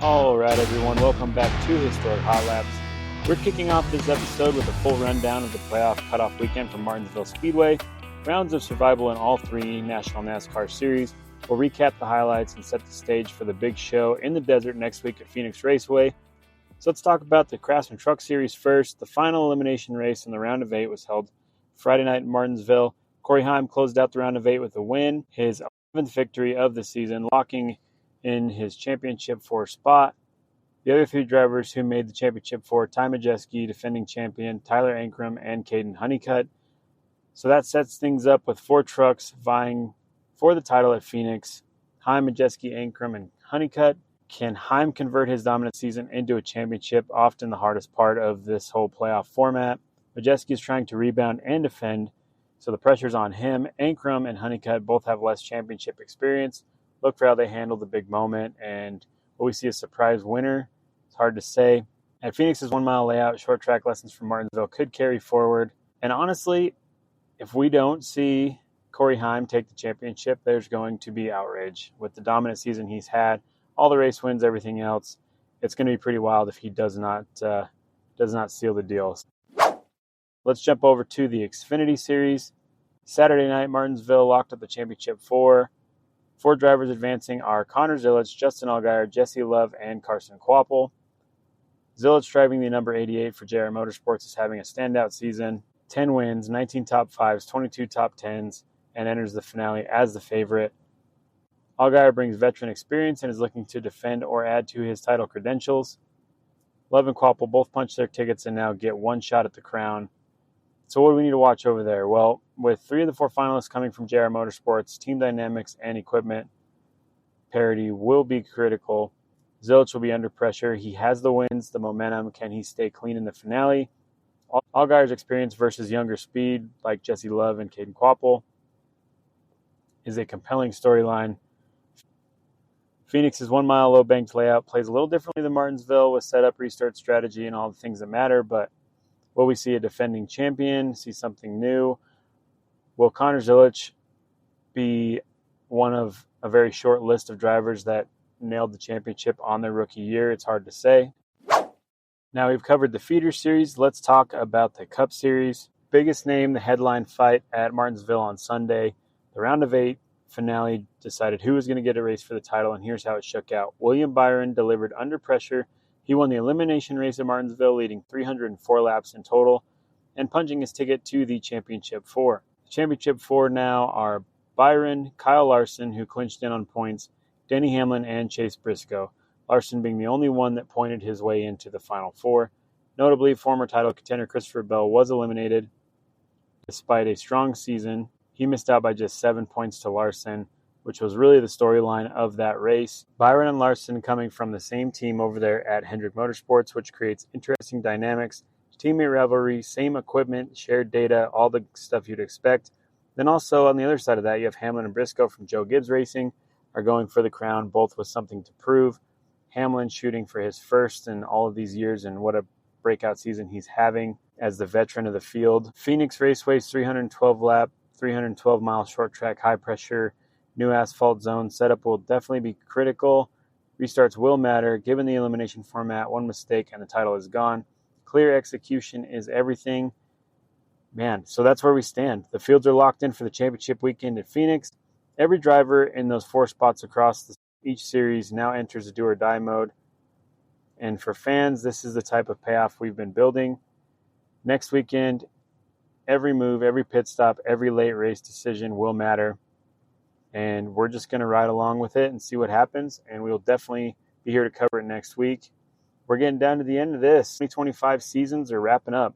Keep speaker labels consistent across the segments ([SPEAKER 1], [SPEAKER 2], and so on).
[SPEAKER 1] All right, everyone, welcome back to Historic Hot Laps. We're kicking off this episode with a full rundown of the playoff cutoff weekend from Martinsville Speedway, rounds of survival in all three National NASCAR Series. We'll recap the highlights and set the stage for the big show in the desert next week at Phoenix Raceway. So let's talk about the Craftsman Truck Series first. The final elimination race in the round of 8 was held Friday night in Martinsville. Corey Heim closed out the round of 8 with a win, his 11th victory of the season, locking in his championship 4 spot. The other 3 drivers who made the championship 4, Ty Majeski, defending champion, Tyler Ankrum, and Caden Honeycutt. So that sets things up with 4 trucks vying for the title at Phoenix. Heim, Majeski, Ankrum, and Honeycutt. Can Heim convert his dominant season into a championship? Often the hardest part of this whole playoff format. Majeski is trying to rebound and defend, so the pressure's on him. Ankrum and Honeycutt both have less championship experience. Look for how they handle the big moment, and will we see a surprise winner? It's hard to say. At Phoenix's 1-mile layout, short track lessons from Martinsville could carry forward. And honestly, if we don't see Corey Heim take the championship, there's going to be outrage. With the dominant season he's had, all the race wins, everything else, it's going to be pretty wild if he does not seal the deal. Let's jump over to the Xfinity Series. Saturday night, Martinsville locked up the championship 4. 4 drivers advancing are Connor Zilic, Justin Allgaier, Jesse Love, and Carson Kvapil. Zilic, driving the number 88 for JR Motorsports, is having a standout season. 10 wins, 19 top 5s, 22 top 10s, and enters the finale as the favorite. Allgaier brings veteran experience and is looking to defend or add to his title credentials. Love and Kvapil both punch their tickets and now get one shot at the crown. So what do we need to watch over there? Well, with 3 of the 4 finalists coming from JR Motorsports, team dynamics and equipment parity will be critical. Zilic will be under pressure. He has the wins, the momentum. Can he stay clean in the finale? Allgaier's experience versus younger speed, like Jesse Love and Caden Kvapil, is a compelling storyline. Phoenix's 1-mile low-banked layout plays a little differently than Martinsville with setup, restart strategy, and all the things that matter, but will we see a defending champion, see something new? Will Connor Zilic be one of a very short list of drivers that nailed the championship on their rookie year? It's hard to say. Now we've covered the feeder series. Let's talk about the Cup Series. Biggest name, the headline fight at Martinsville on Sunday. The round of 8 finale decided who was going to get a race for the title, and here's how it shook out. William Byron delivered under pressure. He won the elimination race at Martinsville, leading 304 laps in total, and punching his ticket to the Championship 4. The Championship 4 now are Byron, Kyle Larson, who clinched in on points, Denny Hamlin, and Chase Briscoe. Larson being the only one that pointed his way into the Final 4. Notably, former title contender Christopher Bell was eliminated. Despite a strong season, he missed out by just 7 points to Larson, which was really the storyline of that race. Byron and Larson coming from the same team over there at Hendrick Motorsports, which creates interesting dynamics, teammate rivalry, same equipment, shared data, all the stuff you'd expect. Then also on the other side of that, you have Hamlin and Briscoe from Joe Gibbs Racing are going for the crown, both with something to prove. Hamlin shooting for his first in all of these years, and what a breakout season he's having as the veteran of the field. Phoenix Raceway's 312-lap, 312-mile short track, high-pressure, new asphalt zone setup will definitely be critical. Restarts will matter. Given the elimination format, one mistake and the title is gone. Clear execution is everything. Man, so that's where we stand. The fields are locked in for the championship weekend at Phoenix. Every driver in those 4 spots across each series now enters a do-or-die mode. And for fans, this is the type of payoff we've been building. Next weekend, every move, every pit stop, every late race decision will matter. And we're just going to ride along with it and see what happens. And we'll definitely be here to cover it next week. We're getting down to the end of this. 2025 seasons are wrapping up.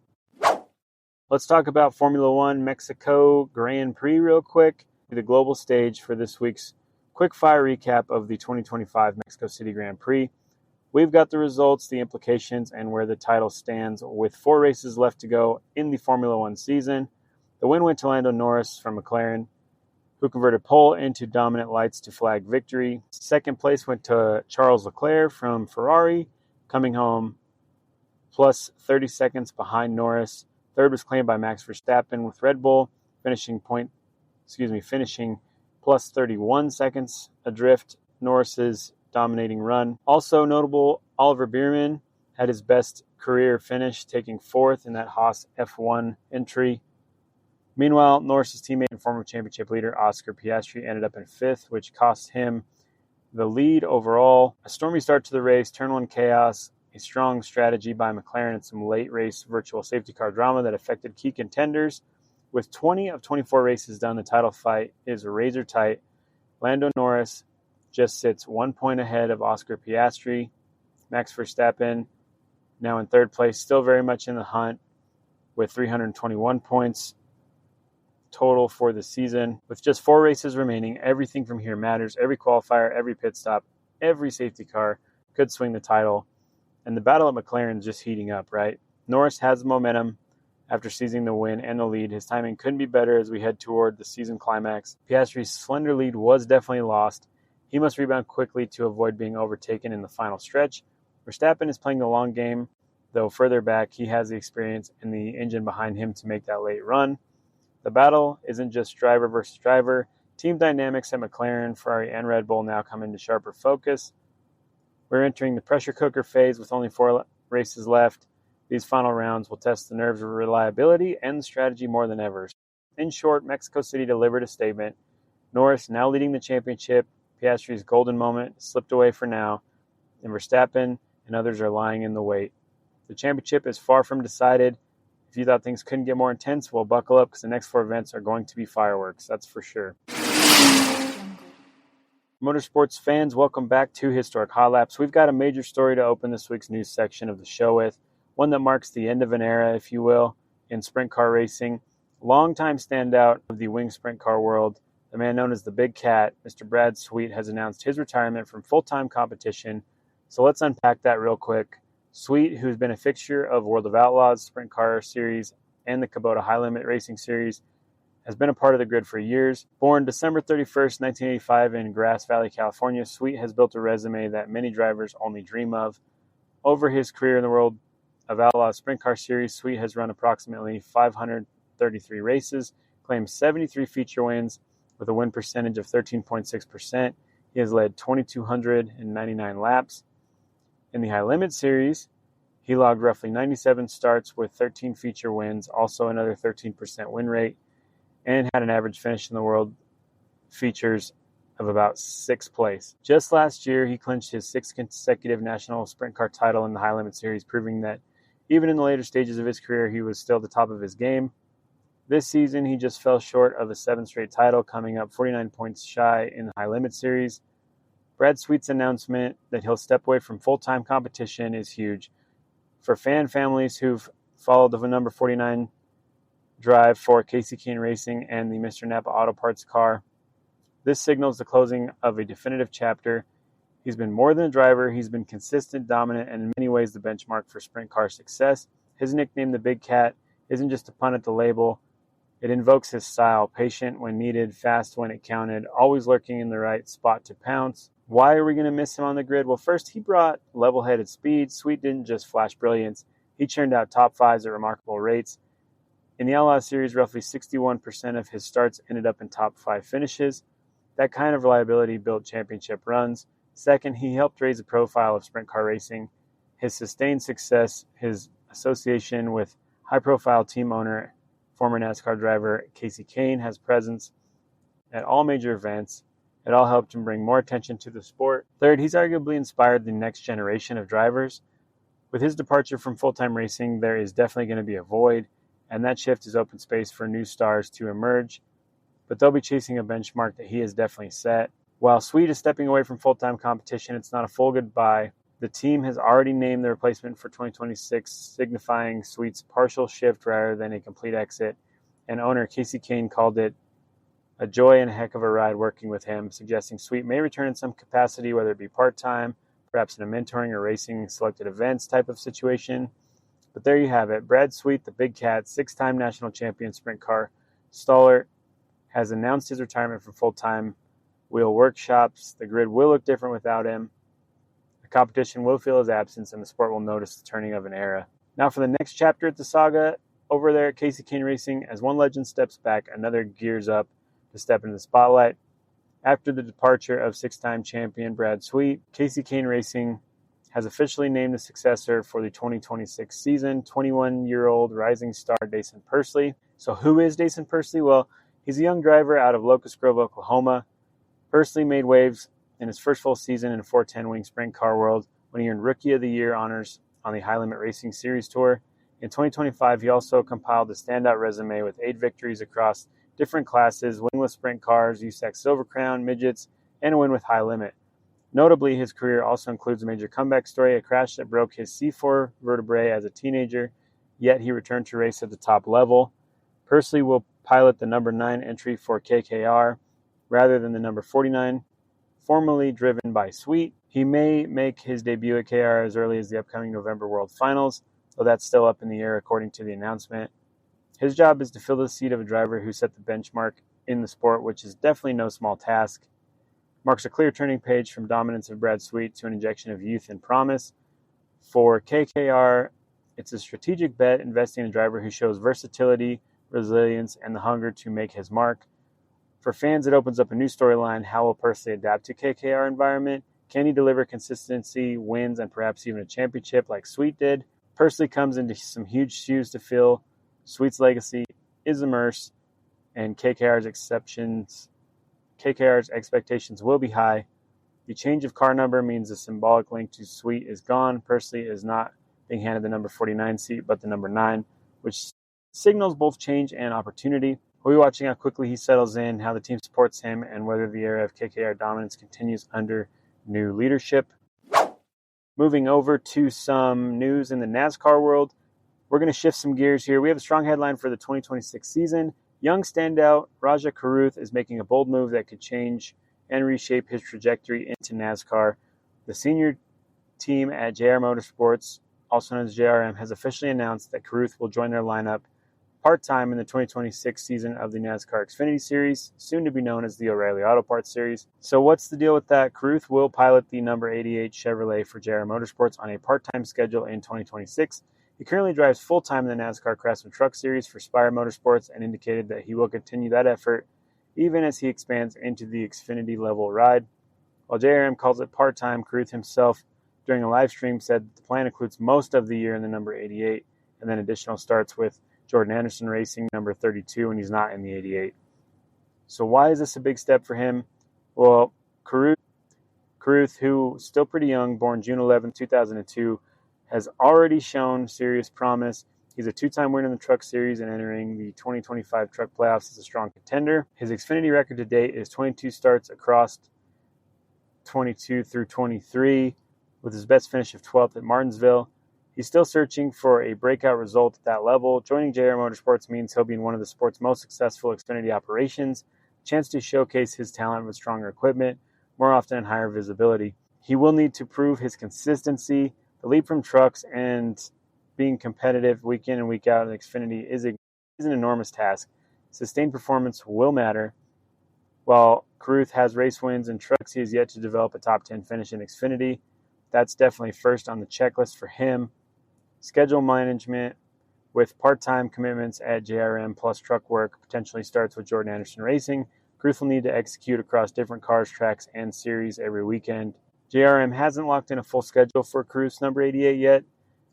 [SPEAKER 1] Let's talk about Formula One Mexico Grand Prix real quick. The global stage for this week's quick-fire recap of the 2025 Mexico City Grand Prix. We've got the results, the implications, and where the title stands with 4 races left to go in the Formula One season. The win went to Lando Norris from McLaren, who converted pole into dominant lights to flag victory. Second place went to Charles Leclerc from Ferrari, coming home plus 30 seconds behind Norris. Third was claimed by Max Verstappen with Red Bull, finishing plus 31 seconds adrift. Norris's dominating run. Also notable, Oliver Bierman had his best career finish, taking 4th in that Haas F1 entry. Meanwhile, Norris's teammate and former championship leader Oscar Piastri ended up in 5th, which cost him the lead overall. A stormy start to the race, turn 1 chaos, a strong strategy by McLaren, and some late race virtual safety car drama that affected key contenders. With 20 of 24 races done, the title fight is razor tight. Lando Norris just sits 1 point ahead of Oscar Piastri. Max Verstappen, now in 3rd place, still very much in the hunt with 321 points total for the season. With just 4 races remaining, everything from here matters. Every qualifier, every pit stop, every safety car could swing the title. And the battle at McLaren is just heating up, right? Norris has momentum after seizing the win and the lead. His timing couldn't be better as we head toward the season climax. Piastri's slender lead was definitely lost. He must rebound quickly to avoid being overtaken in the final stretch. Verstappen is playing the long game, though further back he has the experience and the engine behind him to make that late run. The battle isn't just driver versus driver. Team dynamics at McLaren, Ferrari, and Red Bull now come into sharper focus. We're entering the pressure cooker phase with only 4 races left. These final rounds will test the nerves of reliability and the strategy more than ever. In short, Mexico City delivered a statement. Norris now leading the championship. Piastri's golden moment slipped away for now, and Verstappen and others are lying in the wait. The championship is far from decided. If you thought things couldn't get more intense, well, buckle up because the next 4 events are going to be fireworks. That's for sure. Motorsports fans, welcome back to Historic Hot Laps. We've got a major story to open this week's news section of the show with, one that marks the end of an era, if you will, in sprint car racing. Longtime standout of the wing sprint car world, the man known as the Big Cat, Mr. Brad Sweet, has announced his retirement from full-time competition. So let's unpack that real quick. Sweet, who's been a fixture of World of Outlaws Sprint Car Series and the Kubota High Limit Racing Series, has been a part of the grid for years. Born December 31st, 1985 in Grass Valley, California, Sweet has built a resume that many drivers only dream of. Over his career in the World of Outlaws Sprint Car Series, Sweet has run approximately 533 races, claims 73 feature wins with a win percentage of 13.6%. He has led 2,299 laps. In the High Limit Series, he logged roughly 97 starts with 13 feature wins, also another 13% win rate, and had an average finish in the World Features of about 6th place. Just last year, he clinched his 6th consecutive national sprint car title in the High Limit Series, proving that even in the later stages of his career, he was still the top of his game. This season, he just fell short of a 7th straight title, coming up 49 points shy in the High Limit Series. Brad Sweet's announcement that he'll step away from full-time competition is huge. For fan families who've followed the number 49 drive for Casey Kane Racing and the Mr. Napa Auto Parts car, this signals the closing of a definitive chapter. He's been more than a driver. He's been consistent, dominant, and in many ways the benchmark for sprint car success. His nickname, the Big Cat, isn't just a pun at the label. It invokes his style, patient when needed, fast when it counted, always lurking in the right spot to pounce. Why are we going to miss him on the grid? Well, first, he brought level-headed speed. Sweet didn't just flash brilliance. He churned out top 5s at remarkable rates. In the Outlaw Series, roughly 61% of his starts ended up in top 5 finishes. That kind of reliability built championship runs. Second, he helped raise the profile of sprint car racing. His sustained success, his association with high-profile team owner, former NASCAR driver Casey Kane, has presence at all major events. It all helped him bring more attention to the sport. Third, he's arguably inspired the next generation of drivers. With his departure from full-time racing, there is definitely going to be a void, and that shift is open space for new stars to emerge. But they'll be chasing a benchmark that he has definitely set. While Sweet is stepping away from full-time competition, it's not a full goodbye. The team has already named the replacement for 2026, signifying Sweet's partial shift rather than a complete exit. And owner Casey Kane called it a joy and a heck of a ride working with him, suggesting Sweet may return in some capacity, whether it be part-time, perhaps in a mentoring or racing selected events type of situation. But there you have it. Brad Sweet, the Big Cat, 6-time national champion sprint car stalwart, has announced his retirement from full-time wheel workshops. The grid will look different without him. The competition will feel his absence, and the sport will notice the turning of an era. Now for the next chapter at the saga, over there at Casey Kane Racing, as one legend steps back, another gears up to step into the spotlight. After the departure of six-time champion Brad Sweet, Kasey Kahne Racing has officially named the successor for the 2026 season, 21-year-old rising star Dason Pursley. So who is Dason Pursley? Well, he's a young driver out of Locust Grove, Oklahoma. Pursley made waves in his first full season in a 410 wing sprint car world when he earned Rookie of the Year honors on the High Limit Racing Series Tour. In 2025, he also compiled a standout resume with 8 victories across different classes, wingless sprint cars, USAC Silver Crown, midgets, and a win with High Limit. Notably, his career also includes a major comeback story, a crash that broke his C4 vertebrae as a teenager, yet he returned to race at the top level. Pursley will pilot the number 9 entry for KKR rather than the number 49, formerly driven by Sweet. He may make his debut at KR as early as the upcoming November World Finals, though that's still up in the air according to the announcement. His job is to fill the seat of a driver who set the benchmark in the sport, which is definitely no small task. Marks a clear turning page from dominance of Brad Sweet to an injection of youth and promise. For KKR, it's a strategic bet investing in a driver who shows versatility, resilience, and the hunger to make his mark. For fans, it opens up a new storyline. How will Pursley adapt to KKR environment? Can he deliver consistency, wins, and perhaps even a championship like Sweet did? Pursley comes into some huge shoes to fill. Sweet's legacy is immense, and KKR's expectations will be high. The change of car number means the symbolic link to Sweet is gone. Pursley is not being handed the number 49 seat, but the number 9, which signals both change and opportunity. We'll be watching how quickly he settles in, how the team supports him, and whether the era of KKR dominance continues under new leadership. Moving over to some news in the NASCAR world, we're going to shift some gears here. We have a strong headline for the 2026 season. Young standout Rajah Caruth is making a bold move that could change and reshape his trajectory into NASCAR. The senior team at JR Motorsports, also known as JRM, has officially announced that Caruth will join their lineup part-time in the 2026 season of the NASCAR Xfinity Series, soon to be known as the O'Reilly Auto Parts Series. So what's the deal with that? Caruth will pilot the number 88 Chevrolet for JR Motorsports on a part-time schedule in 2026. He currently drives full-time in the NASCAR Craftsman Truck Series for Spire Motorsports and indicated that he will continue that effort even as he expands into the Xfinity level ride. While JRM calls it part-time, Caruth himself during a live stream said the plan includes most of the year in the number 88 and then additional starts with Jordan Anderson Racing number 32 when he's not in the 88. So why is this a big step for him? Well, Caruth, who is still pretty young, born June 11, 2002, has already shown serious promise. He's a 2-time winner in the Truck Series and entering the 2025 Truck Playoffs as a strong contender. His Xfinity record to date is 22 starts across 22 through 23, with his best finish of 12th at Martinsville. He's still searching for a breakout result at that level. Joining JR Motorsports means he'll be in one of the sport's most successful Xfinity operations, a chance to showcase his talent with stronger equipment, more often and higher visibility. He will need to prove his consistency. The leap from trucks and being competitive week in and week out in Xfinity is an enormous task. Sustained performance will matter. While Caruth has race wins in trucks, he has yet to develop a top 10 finish in Xfinity. That's definitely first on the checklist for him. Schedule management with part-time commitments at JRM plus truck work potentially starts with Jordan Anderson Racing. Caruth will need to execute across different cars, tracks, and series every weekend. JRM hasn't locked in a full schedule for Caruth's number 88 yet.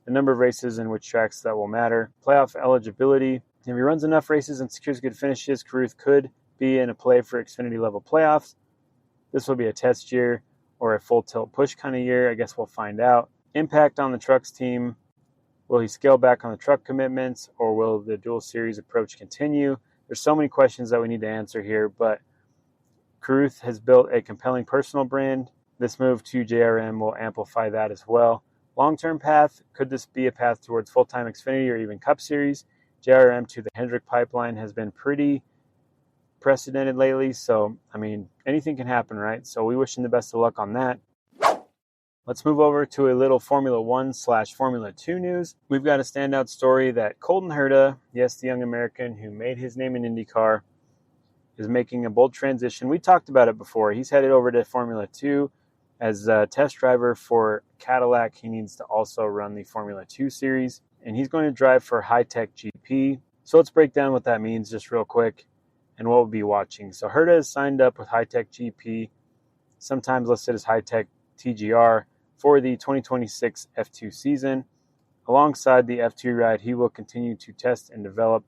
[SPEAKER 1] The number of races and which tracks that will matter. Playoff eligibility. If he runs enough races and secures good finishes, Caruth could be in a play for Xfinity level playoffs. This will be a test year or a full tilt push kind of year. I guess we'll find out. Impact on the trucks team. Will he scale back on the truck commitments, or will the dual series approach continue? There's so many questions that we need to answer here, but Caruth has built a compelling personal brand. This move to JRM will amplify that as well. Long-term path, could this be a path towards full-time Xfinity or even Cup Series? JRM to the Hendrick pipeline has been pretty precedented lately, so, anything can happen, right? So we wish him the best of luck on that. Let's move over to a little Formula 1/Formula 2 news. We've got a standout story that Colton Herta, yes, the young American who made his name in IndyCar, is making a bold transition. We talked about it before. He's headed over to Formula 2 as a test driver for Cadillac. He needs to also run the Formula 2 series, and he's going to drive for Hitech GP. So let's break down what that means just real quick. and what we'll be watching. So Herta has signed up with Hitech GP, sometimes listed as Hitech TGR, for the 2026 F2 season. Alongside the F2 ride, he will continue to test and develop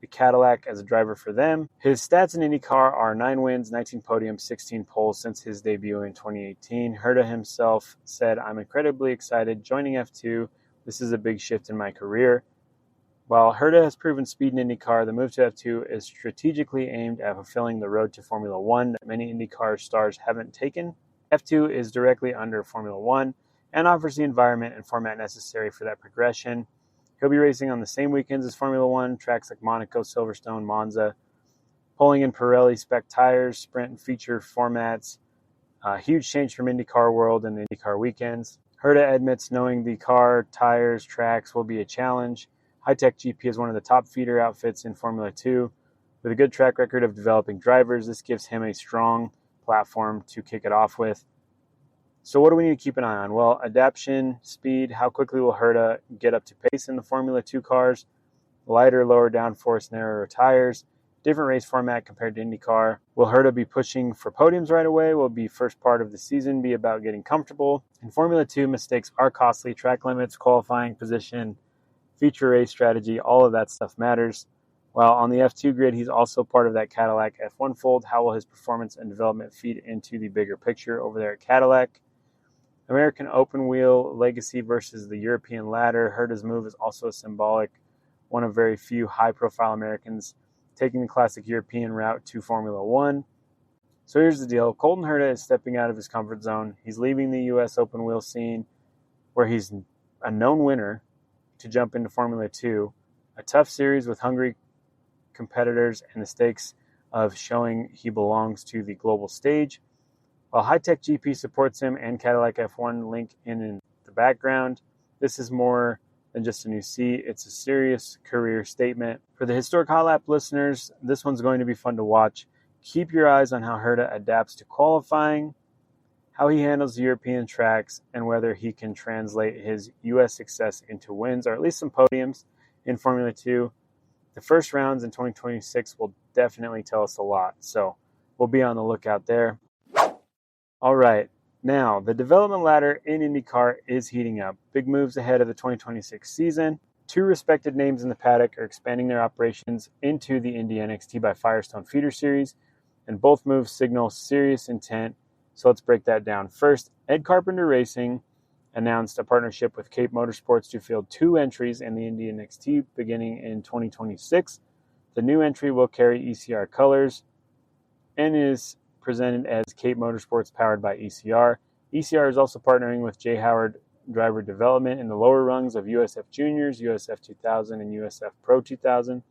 [SPEAKER 1] the Cadillac as a driver for them. His stats in IndyCar are 9 wins, 19 podiums, 16 poles since his debut in 2018. Herta himself said, "I'm incredibly excited joining F2. This is a big shift in my career." While Herta has proven speed in IndyCar, the move to F2 is strategically aimed at fulfilling the road to Formula One that many IndyCar stars haven't taken. F2 is directly under Formula One and offers the environment and format necessary for that progression. He'll be racing on the same weekends as Formula One, tracks like Monaco, Silverstone, Monza, pulling in Pirelli spec tires, sprint and feature formats. Huge change from IndyCar world and the IndyCar weekends. Herta admits knowing the car, tires, tracks will be a challenge. Hitech GP is one of the top feeder outfits in Formula 2. With a good track record of developing drivers, this gives him a strong platform to kick it off with. So what do we need to keep an eye on? Well, adaptation, speed, how quickly will Herta get up to pace in the Formula 2 cars, lighter, lower downforce, narrower tires, different race format compared to IndyCar. Will Herta be pushing for podiums right away? Will the first part of the season be about getting comfortable? In Formula 2, mistakes are costly. Track limits, qualifying position, feature race strategy, all of that stuff matters. While on the F2 grid, he's also part of that Cadillac F1 fold. How will his performance and development feed into the bigger picture over there at Cadillac? American open wheel legacy versus the European ladder. Herta's move is also symbolic. One of very few high-profile Americans taking the classic European route to Formula One. So here's the deal. Colton Herta is stepping out of his comfort zone. He's leaving the U.S. open wheel scene where he's a known winner to jump into Formula 2. A tough series with hungry competitors and the stakes of showing he belongs to the global stage. While Hitech GP supports him and Cadillac F1 link in the background, this is more than just a new seat. It's a serious career statement. For the Historic Hot Lap listeners, this one's going to be fun to watch. Keep your eyes on how Herta adapts to qualifying, how he handles the European tracks, and whether he can translate his U.S. success into wins, or at least some podiums in Formula 2. The first rounds in 2026 will definitely tell us a lot, so we'll be on the lookout there. All right, now the development ladder in IndyCar is heating up. Big moves ahead of the 2026 season. 2 respected names in the paddock are expanding their operations into the Indy NXT by Firestone feeder series, and both moves signal serious intent. So let's break that down. First, Ed Carpenter Racing announced a partnership with Cape Motorsports to field 2 entries in the Indy NXT beginning in 2026. The new entry will carry ECR colors and is presented as Cape Motorsports powered by ECR. ECR is also partnering with J. Howard Driver Development in the lower rungs of USF Juniors, USF 2000, and USF Pro 2000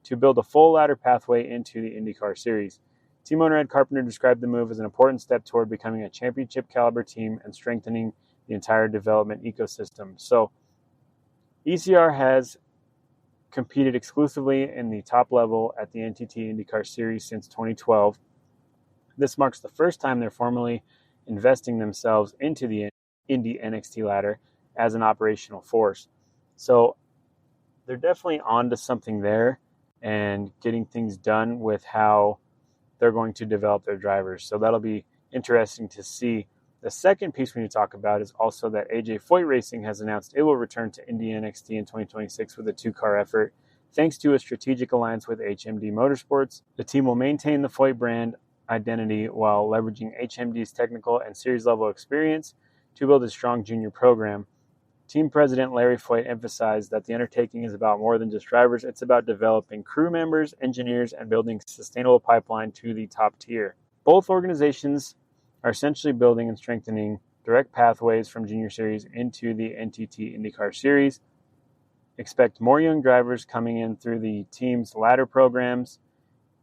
[SPEAKER 1] to build a full ladder pathway into the IndyCar series. Team owner Ed Carpenter described the move as an important step toward becoming a championship caliber team and strengthening the entire development ecosystem. So ECR has competed exclusively in the top level at the NTT IndyCar series since 2012. This marks the first time they're formally investing themselves into the Indy NXT ladder as an operational force. So they're definitely onto something there and getting things done with how they're going to develop their drivers. So that'll be interesting to see. The second piece we need to talk about is also that AJ Foyt Racing has announced it will return to Indy NXT in 2026 with a 2-car effort. Thanks to a strategic alliance with HMD Motorsports, the team will maintain the Foyt brand identity while leveraging HMD's technical and series level experience to build a strong junior program. Team president Larry Foyt emphasized that the undertaking is about more than just drivers. It's about developing crew members, engineers, and building a sustainable pipeline to the top tier. Both organizations are essentially building and strengthening direct pathways from junior series into the NTT IndyCar series. Expect more young drivers coming in through the team's ladder programs,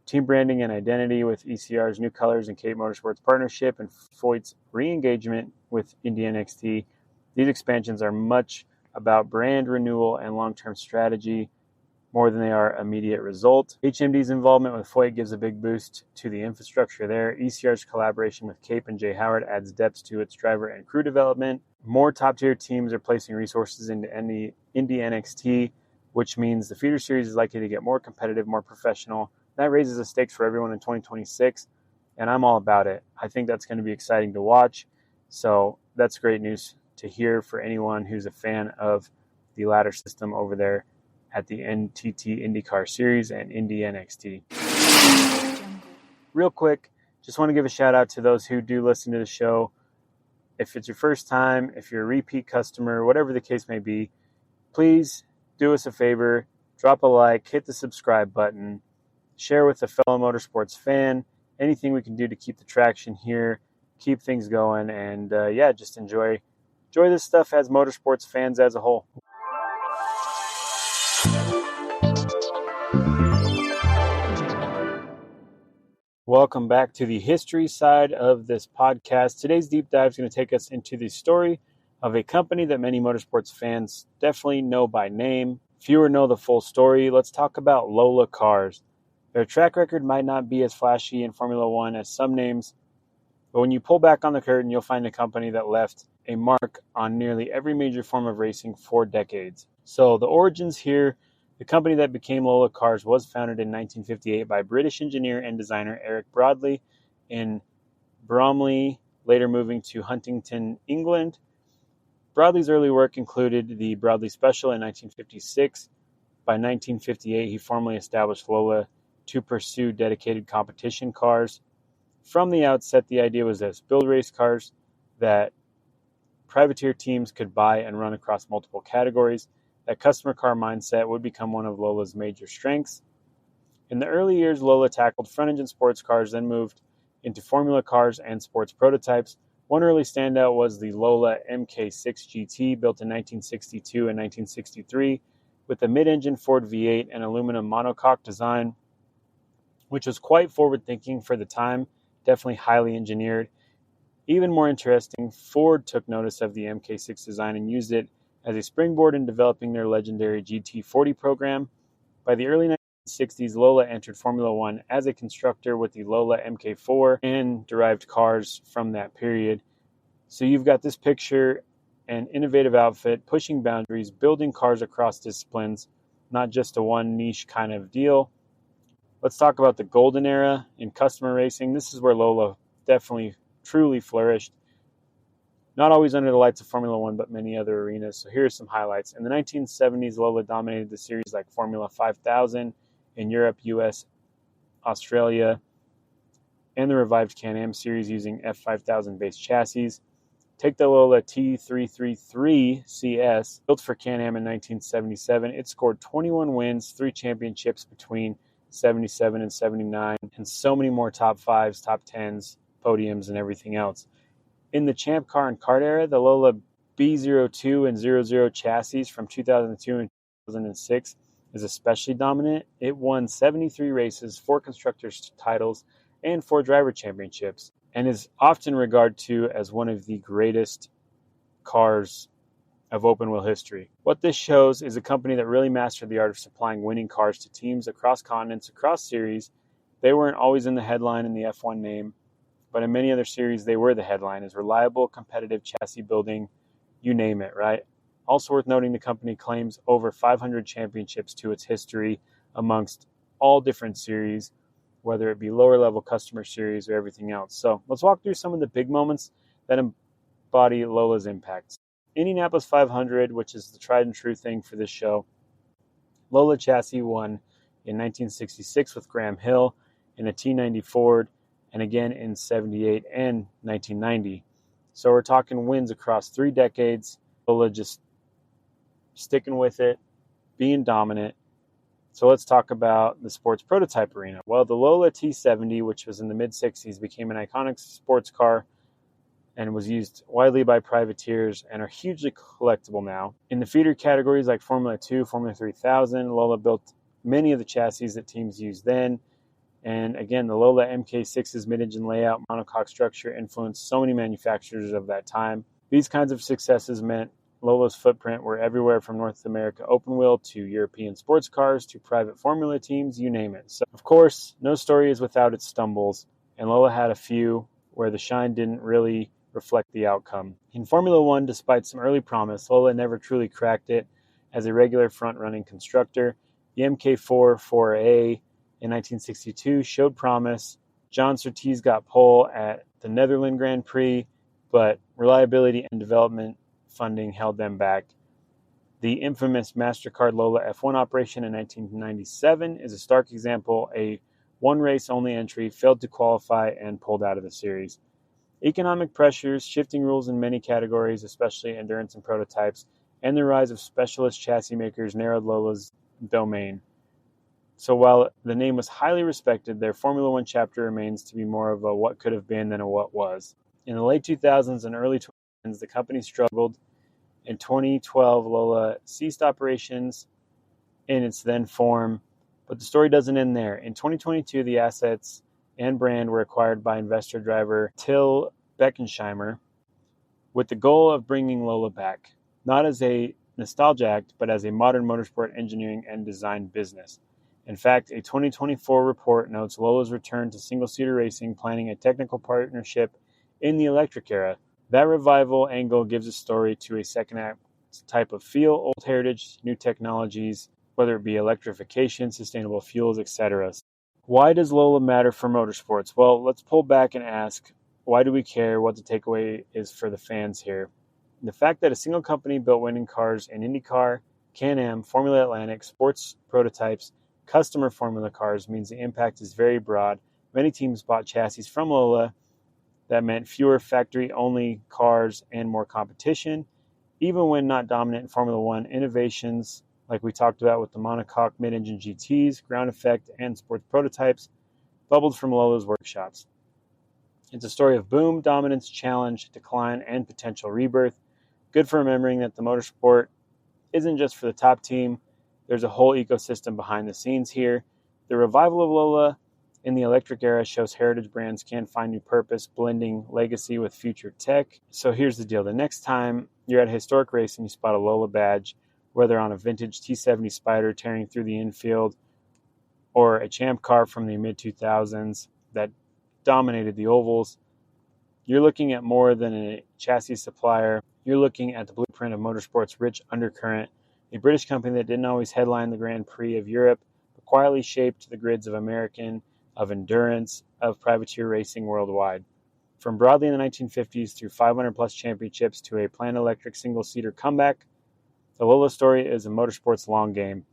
[SPEAKER 1] team branding and identity with ECR's new colors and Cape Motorsports partnership, and Foyt's re-engagement with Indy NXT. These expansions are much about brand renewal and long-term strategy more than they are immediate result. HMD's involvement with Foyt gives a big boost to the infrastructure there. ECR's collaboration with Cape and J. Howard adds depth to its driver and crew development. More top-tier teams are placing resources into Indy NXT, which means the feeder series is likely to get more competitive, more professional, That raises the stakes for everyone in 2026, and I'm all about it. I think that's going to be exciting to watch. So that's great news to hear for anyone who's a fan of the ladder system over there at the NTT IndyCar Series and Indy NXT. Real quick, just want to give a shout out to those who do listen to the show. If it's your first time, if you're a repeat customer, whatever the case may be, please do us a favor, drop a like, hit the subscribe button, share with a fellow motorsports fan, anything we can do to keep the traction here, keep things going, and just enjoy this stuff as motorsports fans as a whole. Welcome back to the history side of this podcast. Today's deep dive is going to take us into the story of a company that many motorsports fans definitely know by name. Fewer know the full story. Let's talk about Lola Cars. Their track record might not be as flashy in Formula One as some names, but when you pull back on the curtain, you'll find a company that left a mark on nearly every major form of racing for decades. So the origins here, the company that became Lola Cars was founded in 1958 by British engineer and designer Eric Broadley in Bromley, later moving to Huntington, England. Broadley's early work included the Broadley Special in 1956. By 1958, he formally established Lola to pursue dedicated competition cars. From the outset, the idea was this: build race cars that privateer teams could buy and run across multiple categories. That customer car mindset would become one of Lola's major strengths. In the early years, Lola tackled front-engine sports cars, then moved into formula cars and sports prototypes. One early standout was the Lola MK6 GT, built in 1962 and 1963, with a mid-engine Ford V8 and aluminum monocoque design, which was quite forward-thinking for the time, definitely highly engineered. Even more interesting, Ford took notice of the MK6 design and used it as a springboard in developing their legendary GT40 program. By the early 1960s, Lola entered Formula One as a constructor with the Lola MK4 and derived cars from that period. So you've got this picture, an innovative outfit, pushing boundaries, building cars across disciplines, not just a one niche kind of deal. Let's talk about the golden era in customer racing. This is where Lola definitely, truly flourished. Not always under the lights of Formula One, but many other arenas. So here are some highlights. In the 1970s, Lola dominated the series like Formula 5000 in Europe, US, Australia, and the revived Can-Am series using F5000-based chassis. Take the Lola T333 CS, built for Can-Am in 1977. It scored 21 wins, 3 championships between 77 and 79, and so many more top 5s, top 10s, podiums, and everything else. In the Champ Car and Kart era, the Lola B02 and 00 chassis from 2002 and 2006 is especially dominant. It won 73 races, 4 constructors' titles, and 4 driver championships, and is often regarded to as one of the greatest cars of open-wheel history. What this shows is a company that really mastered the art of supplying winning cars to teams across continents, across series. They weren't always in the headline in the F1 name, but in many other series, they were the headline as reliable, competitive chassis building, you name it, right? Also worth noting, the company claims over 500 championships to its history amongst all different series, whether it be lower-level customer series or everything else. So let's walk through some of the big moments that embody Lola's impact. Indianapolis 500, which is the tried and true thing for this show. Lola chassis won in 1966 with Graham Hill in a T90 Ford, and again in 78 and 1990. So we're talking wins across 3 decades. Lola just sticking with it, being dominant. So let's talk about the sports prototype arena. Well, the Lola T70, which was in the mid-60s, became an iconic sports car and was used widely by privateers and are hugely collectible now. In the feeder categories like Formula 2, Formula 3000, Lola built many of the chassis that teams used then. And again, the Lola MK6's mid-engine layout, monocoque structure influenced so many manufacturers of that time. These kinds of successes meant Lola's footprint were everywhere from North America open wheel to European sports cars to private formula teams, you name it. So, of course, no story is without its stumbles, and Lola had a few where the shine didn't really reflect the outcome. In Formula One, despite some early promise, Lola never truly cracked it as a regular front-running constructor. The MK4 4A in 1962 showed promise. John Surtees got pole at the Netherlands Grand Prix, but reliability and development funding held them back. The infamous MasterCard Lola F1 operation in 1997 is a stark example. A one-race-only entry failed to qualify and pulled out of the series. Economic pressures, shifting rules in many categories, especially endurance and prototypes, and the rise of specialist chassis makers narrowed Lola's domain. So while the name was highly respected, their Formula One chapter remains to be more of a what could have been than a what was. In the late 2000s and early 2010s, the company struggled. In 2012, Lola ceased operations in its then form, but the story doesn't end there. In 2022, the assets and brand were acquired by investor driver Till Beckensheimer with the goal of bringing Lola back, not as a nostalgia act, but as a modern motorsport engineering and design business. In fact, a 2024 report notes Lola's return to single-seater racing, planning a technical partnership in the electric era. That revival angle gives a story to a second act type of feel, old heritage, new technologies, whether it be electrification, sustainable fuels, etc. Why does Lola matter for motorsports? Well, let's pull back and ask, why do we care what the takeaway is for the fans here? The fact that a single company built winning cars in IndyCar, Can-Am, Formula Atlantic, sports prototypes, customer formula cars means the impact is very broad. Many teams bought chassis from Lola. That meant fewer factory-only cars and more competition. Even when not dominant in Formula One, innovations like we talked about with the monocoque mid-engine GTs, ground effect, and sports prototypes bubbled from Lola's workshops. It's a story of boom, dominance, challenge, decline, and potential rebirth. Good for remembering that the motorsport isn't just for the top team. There's a whole ecosystem behind the scenes here. The revival of Lola in the electric era shows heritage brands can find new purpose, blending legacy with future tech. So here's the deal. The next time you're at a historic race and you spot a Lola badge, whether on a vintage T70 Spider tearing through the infield or a champ car from the mid-2000s that dominated the ovals, you're looking at more than a chassis supplier. You're looking at the blueprint of motorsport's rich undercurrent, a British company that didn't always headline the Grand Prix of Europe, but quietly shaped the grids of American, of endurance, of privateer racing worldwide. From broadly in the 1950s through 500-plus championships to a planned electric single-seater comeback, the Lola story is a motorsport's long game.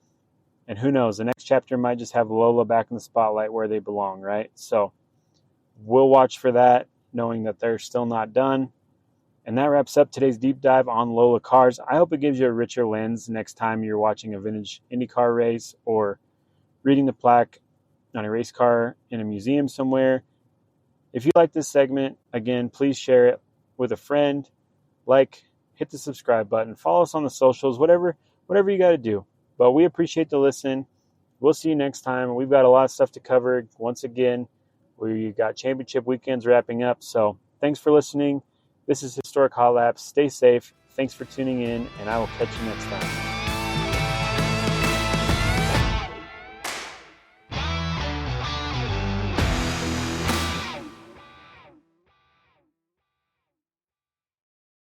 [SPEAKER 1] And who knows, the next chapter might just have Lola back in the spotlight where they belong, right? So we'll watch for that, knowing that they're still not done. And that wraps up today's deep dive on Lola cars. I hope it gives you a richer lens next time you're watching a vintage IndyCar race or reading the plaque on a race car in a museum somewhere. If you like this segment, again, please share it with a friend. Hit the subscribe button, follow us on the socials, whatever you got to do. But we appreciate the listen. We'll see you next time. We've got a lot of stuff to cover. Once again, we got championship weekends wrapping up. So thanks for listening. This is Historic Hot Laps. Stay safe. Thanks for tuning in, and I will catch you next time.